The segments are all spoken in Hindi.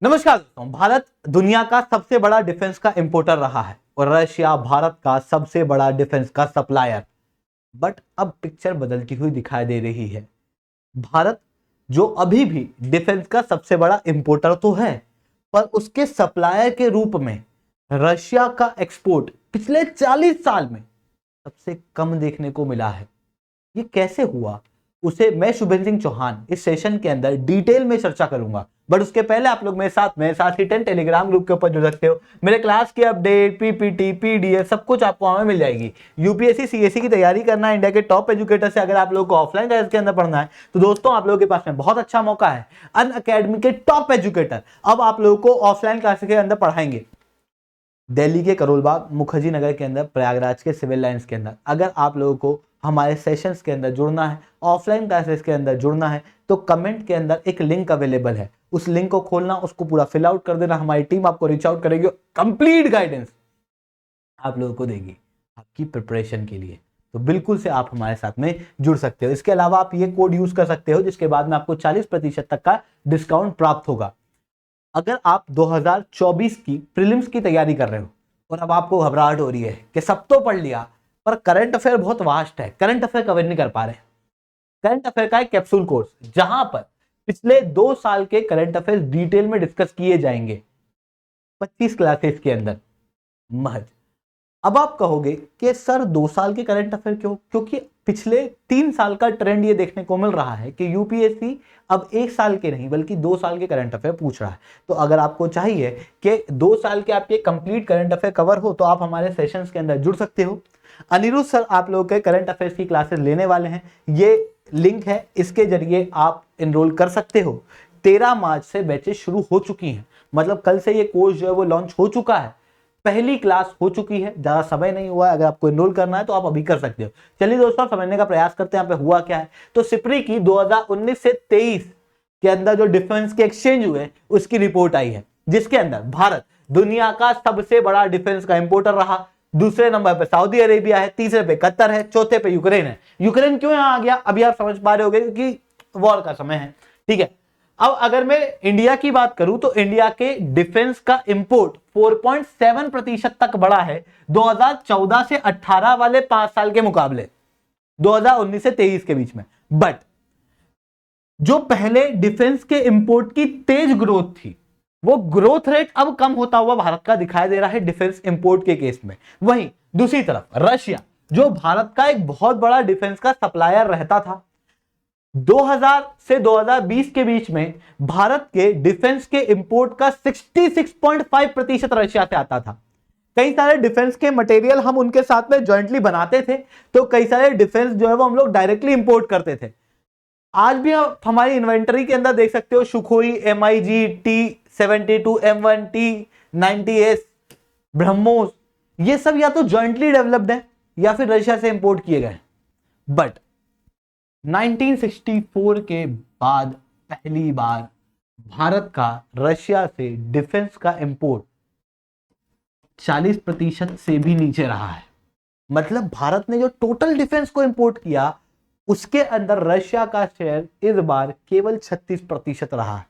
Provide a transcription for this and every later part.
नमस्कार दोस्तों, भारत दुनिया का सबसे बड़ा डिफेंस का इंपोर्टर रहा है और रशिया भारत का सबसे बड़ा डिफेंस का सप्लायर। बट अब पिक्चर बदलती हुई दिखाई दे रही है। भारत जो अभी भी डिफेंस का सबसे बड़ा इंपोर्टर तो है, पर उसके सप्लायर के रूप में रशिया का एक्सपोर्ट पिछले 40 साल में सबसे कम देखने को मिला है। ये कैसे हुआ, उसे मैं शुभेंद्र सिंह चौहान इस सेशन के अंदर डिटेल में चर्चा करूंगा। बट उसके पहले आप लोग मेरे साथ ही 10 टेलीग्राम ग्रुप के ऊपर जुड़ सकते हो। मेरे क्लास की अपडेट, पीपीटी, पीडीएफ सब कुछ आपको वहां मिल जाएगी। यूपीएससी सीएससी की तैयारी करना है इंडिया के टॉप एजुकेटर से, अगर आप लोगों को ऑफलाइन क्लास के अंदर पढ़ना है तो दोस्तों आप लोगों के पास में बहुत अच्छा मौका है। अनअकैडमी के टॉप एजुकेटर अब आप लोगों को ऑफलाइन क्लास के अंदर पढ़ाएंगे। दिल्ली के करोल बाग, मुखर्जी नगर के अंदर, प्रयागराज के सिविल लाइंस के अंदर। अगर आप लोगों को हमारे सेशंस के अंदर जुड़ना है, ऑफलाइन क्लासेस के अंदर जुड़ना है, तो कमेंट के अंदर एक लिंक अवेलेबल है। उस लिंक को खोलना, उसको पूरा फिल आउट कर देना। हमारी टीम आपको रीच आउट करेगी, कंप्लीट गाइडेंस आप लोगों को देगी आपकी प्रिपरेशन के लिए। तो बिल्कुल से आप हमारे साथ में जुड़ सकते हो। इसके अलावा आप ये कोड यूज कर सकते हो जिसके बाद में आपको 40% तक का डिस्काउंट प्राप्त होगा। अगर आप 2024 की प्रीलिम्स की तैयारी कर रहे हो और अब आपको घबराहट हो रही है कि सब तो पढ़ लिया पर करंट अफेयर बहुत वास्ट है, करंट अफेयर कवर नहीं कर पा रहे। करंट अफेयर का एक कैप्सूल कोर्स जहां पर पिछले 2 साल के करंट अफेयर डिटेल में डिस्कस किए जाएंगे 25 क्लासेस के अंदर महज। अब आप कहोगे कि सर 2 साल के करंट अफेयर क्यों? क्योंकि पिछले 3 साल का ट्रेंड ये देखने को मिल रहा है कि यूपीएससी अब 1 साल के नहीं बल्कि 2 साल के करंट अफेयर पूछ रहा है। तो अगर आपको चाहिए कि 2 साल के आपके कंप्लीट करंट अफेयर कवर हो तो आप हमारे सेशंस के अंदर जुड़ सकते हो। अनिरुद्ध सर आप लोगों के करंट अफेयर्स की क्लासेस लेने वाले हैं। ये लिंक है, इसके जरिए आप एनरोल कर सकते हो। 13 मार्च से बैचेस शुरू हो चुकी हैं, मतलब कल से ये कोर्स जो है वो लॉन्च हो चुका है। पहली क्लास हो चुकी है, ज्यादा समय नहीं हुआ है। अगर आपको एनरोल करना है तो आप अभी कर सकते हो। चलिए दोस्तों समझने का प्रयास करते हैं यहाँ पे हुआ क्या है। तो सिप्री की 2019 से 23 के अंदर जो डिफेंस के एक्सचेंज हुए उसकी रिपोर्ट आई है, जिसके अंदर भारत दुनिया का सबसे बड़ा डिफेंस का इंपोर्टर रहा। दूसरे नंबर पे सऊदी अरेबिया है, तीसरे पे कतर है, चौथे पे यूक्रेन है। यूक्रेन क्यों यहां आ गया अभी आप समझ पा रहे होगे, क्योंकि वॉर का समय है। ठीक है, अब अगर मैं इंडिया की बात करूं तो इंडिया के डिफेंस का इंपोर्ट 4.7% तक बढ़ा है 2014 से 18 वाले 5 साल के मुकाबले 2019 से 23 के बीच में। बट जो पहले डिफेंस के इंपोर्ट की तेज ग्रोथ थी, वो ग्रोथ रेट अब कम होता हुआ भारत का दिखाई दे रहा है डिफेंस इंपोर्ट के केस में। वहीं दूसरी तरफ रशिया, जो भारत का एक बहुत बड़ा डिफेंस का सप्लायर रहता था, 2000 से 2020 के बीच में भारत के डिफेंस के इंपोर्ट का 66.5% रशिया से आता था। कई सारे डिफेंस के मटेरियल हम उनके साथ में जॉइंटली बनाते थे, तो कई सारे डिफेंस जो है वो हम लोग डायरेक्टली इंपोर्ट करते थे। आज भी आप हमारी इन्वेंटरी के अंदर देख सकते हो, Sukhoi, MiG T-72, M1, T-90S, BrahMos, ये सब या तो जॉइंटली डेवलप्ड है या फिर रशिया से इंपोर्ट किए गए। बट 1964 के बाद पहली बार भारत का रशिया से डिफेंस का इंपोर्ट 40% से भी नीचे रहा है। मतलब भारत ने जो टोटल डिफेंस को इंपोर्ट किया उसके अंदर रशिया का शेयर इस बार केवल 36% रहा है,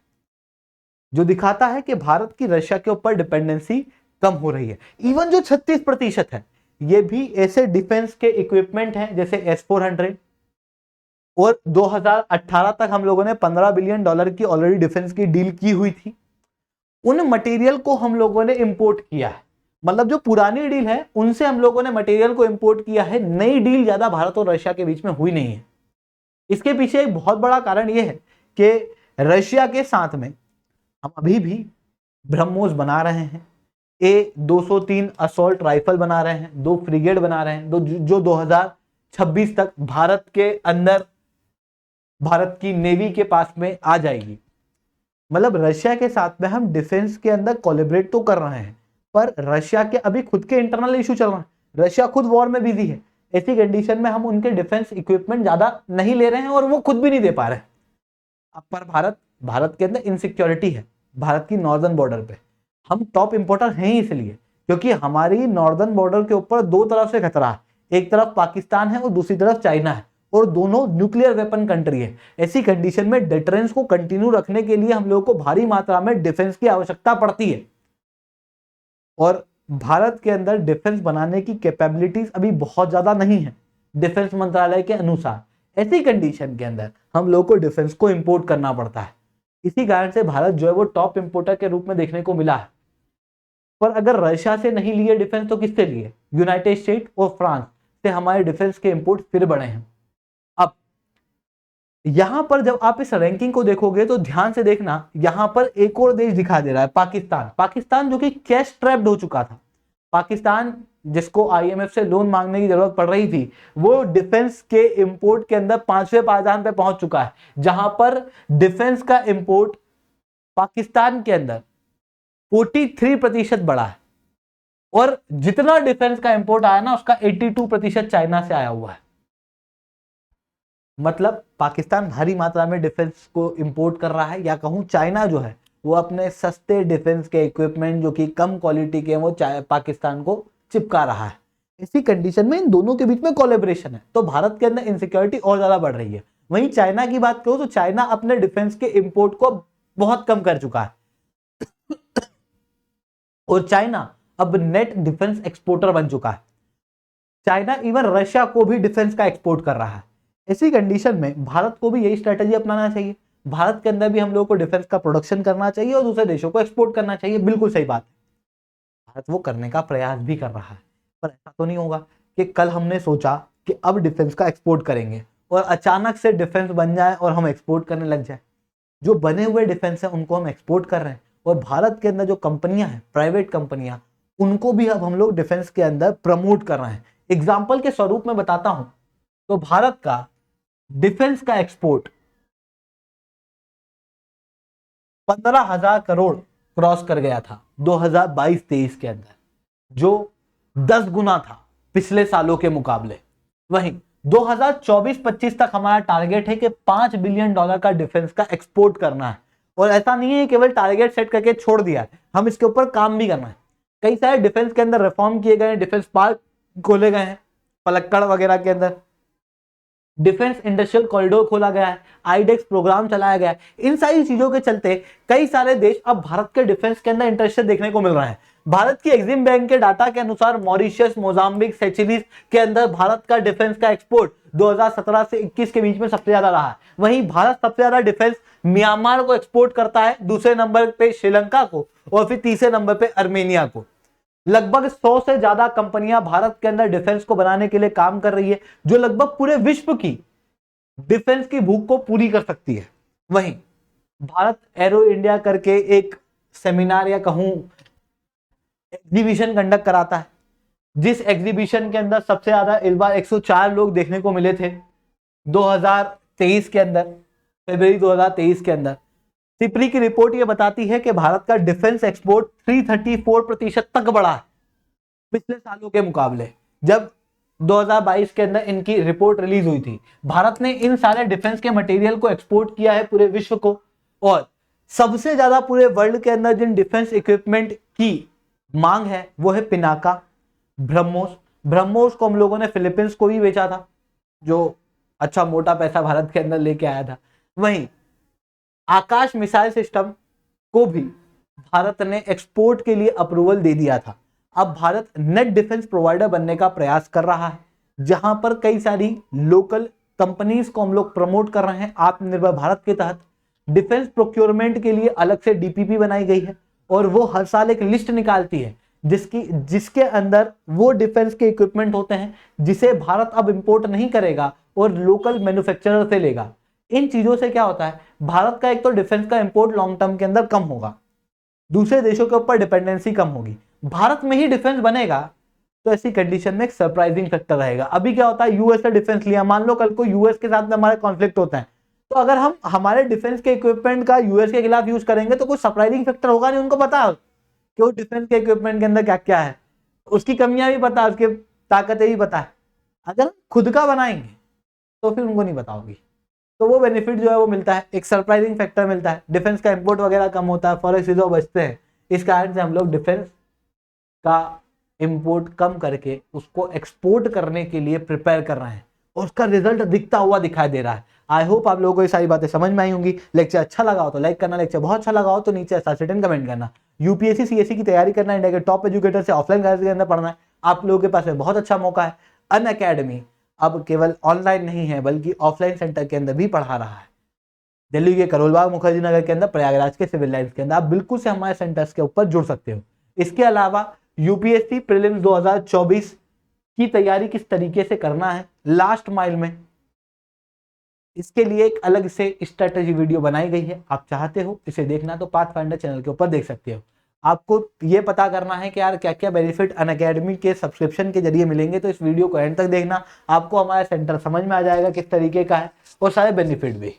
जो दिखाता है कि भारत की रशिया के ऊपर डिपेंडेंसी कम हो रही है। इवन जो 36% है ये भी ऐसे डिफेंस के इक्विपमेंट हैं जैसे S-400, और 2018 तक हम लोगों ने $15 बिलियन की ऑलरेडी डिफेंस की डील की हुई थी। उन मटेरियल को हम लोगों ने इंपोर्ट किया है। मतलब जो पुरानी डील है उनसे हम लोगों ने मटेरियल को इंपोर्ट किया है, नई डील ज्यादा भारत और रशिया के बीच में हुई नहीं है। इसके पीछे एक बहुत बड़ा कारण यह है कि रशिया के साथ में हम अभी भी ब्रह्मोस बना रहे हैं, A-203 असॉल्ट राइफल बना रहे हैं, 2 फ्रिगेट बना रहे हैं, जो 2026 तक भारत के अंदर भारत की नेवी के पास में आ जाएगी। मतलब रशिया के साथ में हम डिफेंस के अंदर कोलैबोरेट तो कर रहे हैं, पर रशिया के अभी खुद के इंटरनल इशू चल रहे हैं। रशिया खुद वॉर में बिजी है। ऐसी कंडीशन में हम उनके डिफेंस इक्विपमेंट ज्यादा नहीं ले रहे हैं और वो खुद भी नहीं दे पा रहे हैं। अब पर भारत के अंदर इनसिक्योरिटी है। भारत की नॉर्दर्न बॉर्डर पे हम टॉप इंपोर्टर हैं इसलिए क्योंकि हमारी नॉर्दर्न बॉर्डर के ऊपर 2 तरफ से खतरा है। एक तरफ पाकिस्तान है और दूसरी तरफ चाइना है। और दोनों न्यूक्लियर वेपन कंट्री है। ऐसी कंडीशन में डिटरेंस को कंटिन्यू रखने के लिए हम लोगों को भारी मात्रा में डिफेंस की आवश्यकता पड़ती है, और भारत के अंदर डिफेंस बनाने की कैपेबिलिटीज अभी बहुत ज्यादा नहीं है डिफेंस मंत्रालय के अनुसार। ऐसी कंडीशन के अंदर हम लोग को डिफेंस को इंपोर्ट करना पड़ता है। इसी कारण से भारत जो है वो टॉप इंपोर्टर के रूप में देखने को मिला है। पर अगर रशिया से नहीं लिए डिफेंस तो किससे लिए? यूनाइटेड स्टेट और फ्रांस से हमारे डिफेंस के इंपोर्ट फिर बढ़े हैं। अब यहां पर जब आप इस रैंकिंग को देखोगे तो ध्यान से देखना, यहां पर एक और देश दिखा दे रहा है, पाकिस्तान। पाकिस्तान जो कि कैश ट्रैप्ड हो चुका था। पाकिस्तान जिसको आईएमएफ से लोन मांगने की जरूरत पड़ रही थी, वो डिफेंस के इंपोर्ट के अंदर 5वें पायदान पे पहुंच चुका है, जहां पर डिफेंस का इंपोर्ट पाकिस्तान के अंदर 43% बढ़ा है, और जितना डिफेंस का इंपोर्ट आया ना उसका 82% चाइना से आया हुआ है। मतलब पाकिस्तान भारी मात्रा में डिफेंस को इंपोर्ट कर रहा है, या कहूं चाइना जो है वो अपने सस्ते डिफेंस के इक्विपमेंट जो कि कम क्वालिटी के हैं वो पाकिस्तान को चिपका रहा है। इसी कंडीशन में इन दोनों के बीच में कोलैबोरेशन है, तो भारत के अंदर इनसिक्योरिटी और ज्यादा बढ़ रही है। वहीं चाइना की बात करूं तो चाइना अपने डिफेंस के इंपोर्ट को बहुत कम कर चुका है, और चाइना अब नेट डिफेंस एक्सपोर्टर बन चुका है। चाइना इवन रशिया को भी डिफेंस का एक्सपोर्ट कर रहा है। इसी कंडीशन में भारत को भी यही स्ट्रेटेजी अपनाना चाहिए। भारत के अंदर भी हम लोगों को डिफेंस का प्रोडक्शन करना चाहिए और दूसरे देशों को एक्सपोर्ट करना चाहिए। बिल्कुल सही बात है, भारत वो करने का प्रयास भी कर रहा है। पर ऐसा तो नहीं होगा कि कल हमने सोचा कि अब डिफेंस का एक्सपोर्ट करेंगे और अचानक से डिफेंस बन जाए और हम एक्सपोर्ट करने लग जाए। जो बने हुए डिफेंस है उनको हम एक्सपोर्ट कर रहे हैं, और भारत के अंदर जो कंपनियां हैं, प्राइवेट कंपनियां, उनको भी अब हम लोग डिफेंस के अंदर प्रमोट कर रहे हैं। एग्जाम्पल के स्वरूप में बताता हूं तो भारत का डिफेंस का एक्सपोर्ट 15,000 करोड़ क्रॉस कर गया था 2022-23 के अंदर, जो 10 गुना था पिछले सालों के मुकाबले। वहीं 2024-25 तक हमारा टारगेट है कि $5 बिलियन का डिफेंस का एक्सपोर्ट करना है। और ऐसा नहीं है केवल टारगेट सेट करके छोड़ दिया है, हम इसके ऊपर काम भी करना है। कई सारे डिफेंस के अंदर रिफॉर्म किए गए हैं, डिफेंस पार्क खोले गए हैं, पलक्कड़ वगैरह के अंदर डिफेंस इंडस्ट्रियल कॉरिडोर खोला गया है, आईडेक्स प्रोग्राम चलाया गया है। इन सारी चीजों के चलते कई सारे देश अब भारत के डिफेंस के अंदर इंटरेस्टेड देखने को मिल रहे हैं। भारत की एग्जिम बैंक के डाटा के अनुसार मॉरिशस, मोजाम्बिक, सेचिलीस के अंदर भारत का डिफेंस का एक्सपोर्ट 2017 से 21 के बीच में सबसे ज्यादा रहा है। वहीं भारत सबसे ज्यादा डिफेंस म्यांमार को एक्सपोर्ट करता है, दूसरे नंबर पे श्रीलंका को, और फिर तीसरे नंबर पे अर्मेनिया को। लगभग 100 से ज्यादा कंपनियां भारत के अंदर डिफेंस को बनाने के लिए काम कर रही है, जो लगभग पूरे विश्व की डिफेंस की भूख को पूरी कर सकती है। वहीं भारत एरो इंडिया करके एक सेमिनार या कहूं एग्जीबिशन कंडक्ट कराता है, जिस एग्जीबिशन के अंदर सबसे ज्यादा इस बार 104 लोग देखने को मिले थे 2023 के अंदर, फरवरी 2023 के अंदर। सिप्री की रिपोर्ट यह बताती है कि भारत का डिफेंस एक्सपोर्ट 334% तक बढ़ा है पिछले सालों के मुकाबले। जब 2022 के अंदर इनकी रिपोर्ट रिलीज हुई थी, भारत ने इन सारे डिफेंस के मटेरियल को एक्सपोर्ट किया है पूरे विश्व को। और सबसे ज्यादा पूरे वर्ल्ड के अंदर जिन डिफेंस इक्विपमेंट की मांग है वो है पिनाका, ब्रह्मोस। ब्रह्मोस को हम लोगों ने फिलीपींस को भी बेचा था, जो अच्छा मोटा पैसा भारत के अंदर लेके आया था। वहीं आकाश मिसाइल सिस्टम को भी भारत ने एक्सपोर्ट के लिए अप्रूवल दे दिया था। अब भारत नेट डिफेंस प्रोवाइडर बनने का प्रयास कर रहा है, जहां पर कई सारी लोकल कंपनीज को हम लोग प्रमोट कर रहे हैं। आत्मनिर्भर भारत के तहत डिफेंस प्रोक्योरमेंट के लिए अलग से डीपीपी बनाई गई है, और वो हर साल एक लिस्ट निकालती है जिसके अंदर वो डिफेंस के इक्विपमेंट होते हैं जिसे भारत अब इंपोर्ट नहीं करेगा और लोकल मैन्युफैक्चरर से लेगा। इन चीजों से क्या होता है, भारत का एक तो डिफेंस का इंपोर्ट लॉन्ग टर्म के अंदर कम होगा, दूसरे देशों के ऊपर डिपेंडेंसी कम होगी। भारत में ही डिफेंस बनेगा तो ऐसी कंडीशन में एक सरप्राइजिंग फैक्टर रहेगा। अभी क्या होता है, यूएस से डिफेंस लिया, मान लो कल को यूएस के साथ में हमारे कॉन्फ्लिक्ट होता है, तो अगर हम हमारे डिफेंस के इक्विपमेंट का यूएस के खिलाफ यूज करेंगे तो कोई सरप्राइजिंग फैक्टर होगा नहीं। उनको पता है कि वो डिफेंस के इक्विपमेंट के अंदर क्या क्या है, उसकी कमियां भी पता है, उसकी ताकतें भी पता है। अगर खुद का बनाएंगे तो फिर उनको नहीं बताओगी, तो वो बेनिफिट जो है वो मिलता है, एक सरप्राइजिंग फैक्टर मिलता है। डिफेंस का इंपोर्ट वगैरह कम होता है, फॉरेक्स रिजर्व बचते हैं। इस कारण से हम लोग डिफेंस का इंपोर्ट कम करके उसको एक्सपोर्ट करने के लिए प्रिपेयर कर रहे हैं। और उसका रिजल्ट दिखता हुआ दिखाई दे रहा है। आई होप आप लोगों को ये सारी बातें समझ में आई होंगी। लेक्चर अच्छा लगा हो तो लाइक करना, लेक्चर बहुत अच्छा लगा हो तो नीचे सर्टेन कमेंट करना। यूपीएससी सीएससी की तैयारी करना, इंडिया के टॉप एजुकेटर से ऑफलाइन क्लासेस के अंदर पढ़ना है, आप लोगों के पास में बहुत अच्छा मौका है। अनअकैडमी अब केवल ऑनलाइन नहीं है बल्कि ऑफलाइन सेंटर के अंदर भी पढ़ा रहा है। दिल्ली के करोलबाग मुखर्जी नगर के अंदर, प्रयागराज के सिविल लाइन्स के अंदर आप बिल्कुल से हमारे सेंटर्स के ऊपर जुड़ सकते हो। इसके अलावा यूपीएससी प्रीलिम्स 2024 की तैयारी किस तरीके से करना है लास्ट माइल में, इसके लिए एक अलग से स्ट्रेटेजी वीडियो बनाई गई है। आप चाहते हो इसे देखना तो पाथफाइंडर चैनल के ऊपर देख सकते हो। आपको ये पता करना है कि यार क्या क्या बेनिफिट अनअकैडमी के सब्सक्रिप्शन के जरिए मिलेंगे, तो इस वीडियो को एंड तक देखना, आपको हमारा सेंटर समझ में आ जाएगा किस तरीके का है और सारे बेनिफिट भी।